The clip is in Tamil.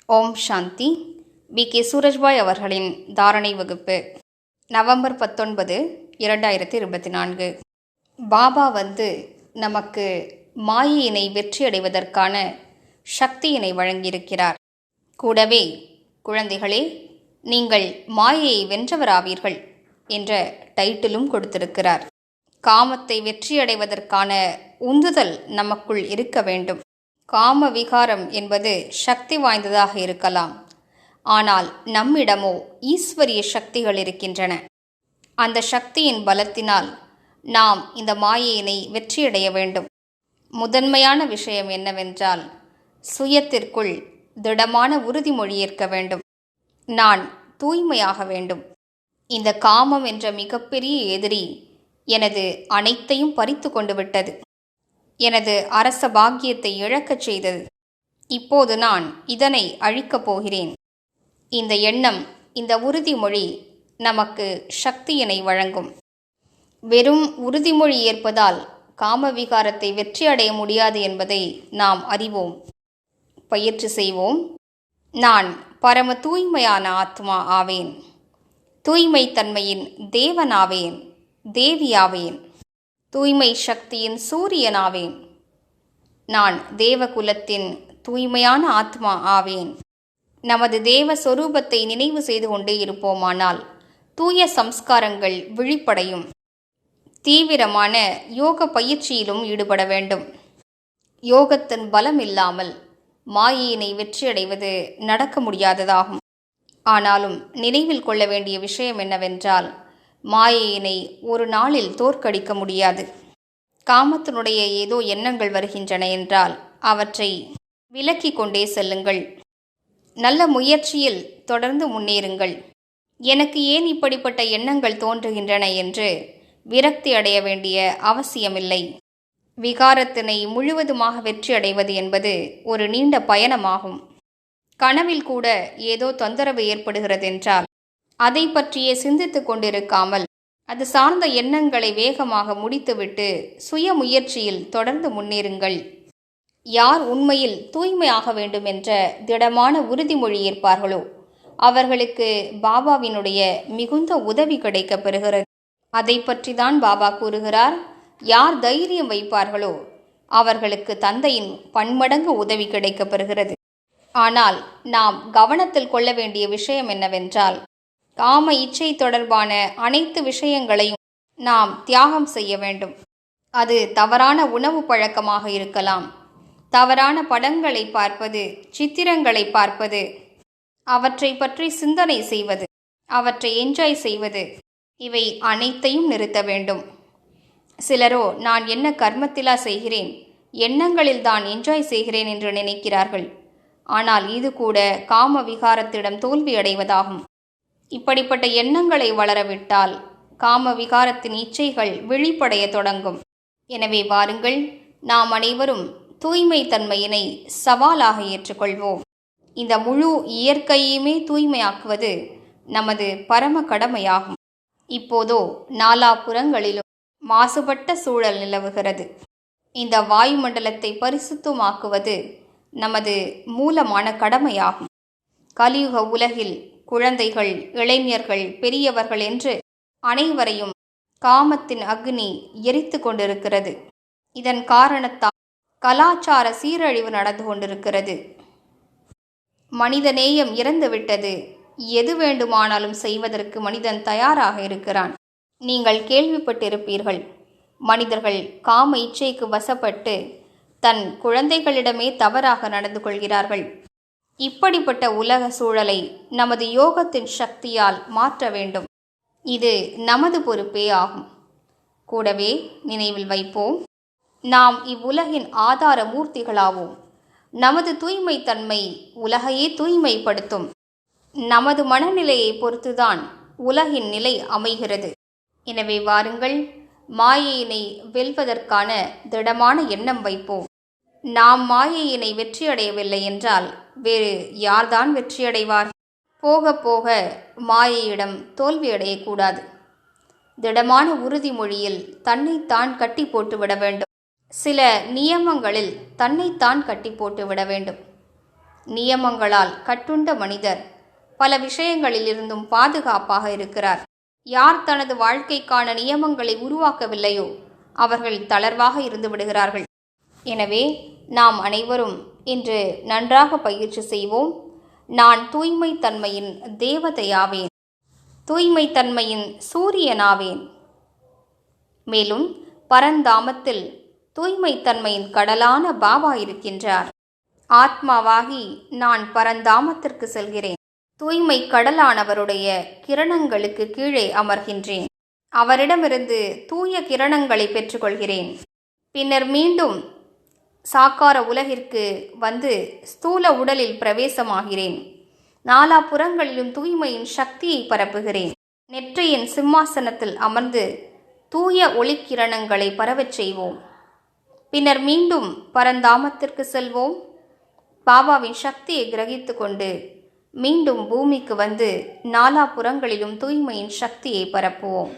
ஓம் சாந்தி. கே சூரஜ்பாய் அவர்களின் தாரணை வகுப்பு நவம்பர் 19, 2024. பாபா நமக்கு மாயையினை வெற்றியடைவதற்கான சக்தியினை வழங்கியிருக்கிறார். கூடவே, குழந்தைகளே, நீங்கள் மாயையை வென்றவராவீர்கள் என்ற டைட்டிலும் கொடுத்திருக்கிறார். காமத்தை வெற்றியடைவதற்கான உந்துதல் நமக்குள் இருக்க வேண்டும். காம விகாரம் என்பது சக்தி வாய்ந்ததாக இருக்கலாம். ஆனால் நம்மிடமோ ஈஸ்வரிய சக்திகள் இருக்கின்றன. அந்த சக்தியின் பலத்தினால் நாம் இந்த மாயையினை வெற்றியடைய வேண்டும். முதன்மையான விஷயம் என்னவென்றால், சுயத்திற்குள் திடமான உறுதிமொழி ஏற்க வேண்டும். நான் தூய்மையாக வேண்டும். இந்த காமம் என்ற மிகப்பெரிய எதிரி எனது அனைத்தையும் பறித்து கொண்டு விட்டது. எனது அரச பாக்கியத்தை இழக்கச் செய்தது. இப்போது நான் இதனை அழிக்கப் போகிறேன். இந்த எண்ணம், இந்த உறுதிமொழி நமக்கு சக்தியினை வழங்கும். வெறும் உறுதிமொழி ஏற்பதால் காமவிகாரத்தை வெற்றி அடைய முடியாது என்பதை நாம் அறிவோம். பயிற்சி செய்வோம். நான் பரம தூய்மையான ஆத்மா ஆவேன். தூய்மை தன்மையின் தேவனாவேன், தேவியாவேன். தூய்மை சக்தியின் சூரியனாவேன். நான் தேவகுலத்தின் தூய்மையான ஆத்மா ஆவேன். நமது தேவ சொரூபத்தை நினைவு செய்து கொண்டே இருப்போமானால் தூய சம்ஸ்காரங்கள் விழிப்படையும். தீவிரமான யோக பயிற்சியிலும் ஈடுபட வேண்டும். யோகத்தின் பலம் இல்லாமல் மாயையினை வெற்றியடைவது நடக்க முடியாததாகும். ஆனாலும் நினைவில் கொள்ள வேண்டிய விஷயம் என்னவென்றால், மாயையினை ஒரு நாளில் தோற்கடிக்க முடியாது. காமத்தினுடைய ஏதோ எண்ணங்கள் வருகின்றன என்றால் அவற்றை விலக்கிக் கொண்டே செல்லுங்கள். நல்ல முயற்சியில் தொடர்ந்து முன்னேறுங்கள். எனக்கு ஏன் இப்படிப்பட்ட எண்ணங்கள் தோன்றுகின்றன என்று விரக்தி அடைய வேண்டிய அவசியமில்லை. விகாரத்தினை முழுவதுமாக வெற்றி அடைவது என்பது ஒரு நீண்ட பயணமாகும். கனவில் கூட ஏதோ தொந்தரவு ஏற்படுகிறதென்றால் அதை பற்றியே சிந்தித்துக் கொண்டிருக்காமல் அது சார்ந்த எண்ணங்களை வேகமாக முடித்துவிட்டு சுய முயற்சியில் தொடர்ந்து முன்னேறுங்கள். யார் உண்மையில் தூய்மையாக வேண்டும் என்ற திடமான உறுதிமொழி ஏற்பார்களோ அவர்களுக்கு பாபாவினுடைய மிகுந்த உதவி கிடைக்கப் பெறுகிறது. அதை பற்றிதான் பாபா கூறுகிறார். யார் தைரியம் வைப்பார்களோ அவர்களுக்கு தந்தையின் பன்மடங்கு உதவி கிடைக்கப் பெறுகிறது. ஆனால் நாம் கவனத்தில் கொள்ள வேண்டிய விஷயம் என்னவென்றால், காம இச்சை தொடர்பான அனைத்து விஷயங்களையும் நாம் தியாகம் செய்ய வேண்டும். அது தவறான உணவு பழக்கமாக இருக்கலாம், தவறான படங்களை பார்ப்பது, சித்திரங்களை பார்ப்பது, அவற்றை பற்றி சிந்தனை செய்வது, அவற்றை என்ஜாய் செய்வது, இவை அனைத்தையும் நிறுத்த வேண்டும். சிலரோ நான் என்ன கர்மத்திலா செய்கிறேன், எண்ணங்களில் தான் என்ஜாய் செய்கிறேன் என்று நினைக்கிறார்கள். ஆனால் இது கூட காம விகாரத்திடம் தோல்வி அடைவதாகும். இப்படிப்பட்ட எண்ணங்களை வளரவிட்டால் காம விகாரத்தின் இச்சைகள் விழிப்படைய தொடங்கும். எனவே வாருங்கள், நாம் அனைவரும் தூய்மை தன்மையினை சவாலாக ஏற்றுக்கொள்வோம். இந்த முழு இயற்கையுமே தூய்மையாக்குவது நமது பரம கடமையாகும். இப்போதோ நாலாபுறங்களிலும் மாசுபட்ட சூழல் நிலவுகிறது. இந்த வாயுமண்டலத்தை பரிசுத்தமாக்குவது நமது மூலமான கடமையாகும். கலியுக உலகில் குழந்தைகள், இளைஞர்கள், பெரியவர்கள் என்று அனைவரையும் காமத்தின் அக்னி எரித்து கொண்டிருக்கிறது. இதன் காரணத்தால் கலாச்சார சீரழிவு நடந்து கொண்டிருக்கிறது. மனித நேயம் இறந்துவிட்டது. எது வேண்டுமானாலும் செய்வதற்கு மனிதன் தயாராக இருக்கிறான். நீங்கள் கேள்விப்பட்டிருப்பீர்கள், மனிதர்கள் காம இச்சைக்கு வசப்பட்டு தன் குழந்தைகளிடமே தவறாக நடந்து கொள்கிறார்கள். இப்படிப்பட்ட உலக சூழலை நமது யோகத்தின் சக்தியால் மாற்ற வேண்டும். இது நமது பொறுப்பே ஆகும். கூடவே நினைவில் வைப்போம், நாம் இவ்வுலகின் ஆதார மூர்த்திகளாவோம். நமது தூய்மை தன்மை உலகையே தூய்மைப்படுத்தும். நமது மனநிலையை பொறுத்துதான் உலகின் நிலை அமைகிறது. எனவே வாருங்கள், மாயையினை வெல்வதற்கான திடமான எண்ணம் வைப்போம். நாம் மாயையினை வெற்றியடையவில்லை என்றால் வேறு யார்தான் வெற்றியடைவார்? போக போக மாயையிடம் தோல்வியடையக்கூடாது. திடமான உறுதிமொழியில் தன்னைத்தான் கட்டி போட்டு விட வேண்டும். சில நியமங்களில் தன்னைத்தான் கட்டி போட்டு விட வேண்டும். நியமங்களால் கட்டுண்ட மனிதர் பல விஷயங்களிலிருந்தும் பாதுகாப்பாக இருக்கிறார். யார் தனது வாழ்க்கைக்கான நியமங்களை உருவாக்கவில்லையோ அவர்கள் தளர்வாக இருந்து விடுகிறார்கள். எனவே நாம் அனைவரும் இன்று நன்றாக பயிற்சி செய்வோம். நான் தூய்மை தன்மையின் தேவதையாவேன், தூய்மை தன்மையின் சூரியனாவேன். மேலும் பரந்தாமத்தில் தூய்மை தன்மையின் கடலான பாபா இருக்கின்றார். ஆத்மாவாகி நான் பரந்தாமத்திற்கு செல்கிறேன். தூய்மை கடலானவருடைய கிரணங்களுக்கு கீழே அமர்கின்றேன். அவரிடமிருந்து தூய கிரணங்களை பெற்றுக்கொள்கிறேன். பின்னர் மீண்டும் சாக்கார உலகிற்கு வந்து ஸ்தூல உடலில் பிரவேசமாகிறேன். நாலாபுறங்களிலும் தூய்மையின் சக்தியை பரப்புகிறேன். நெற்றியின் சிம்மாசனத்தில் அமர்ந்து தூய ஒளிக்கிரணங்களை பரவச் செய்வோம். பின்னர் மீண்டும் பரந்தாமத்திற்கு செல்வோம். பாபாவின் சக்தியை கிரகித்து கொண்டு மீண்டும் பூமிக்கு வந்து நாலாபுறங்களிலும் தூய்மையின் சக்தியை பரப்புவோம்.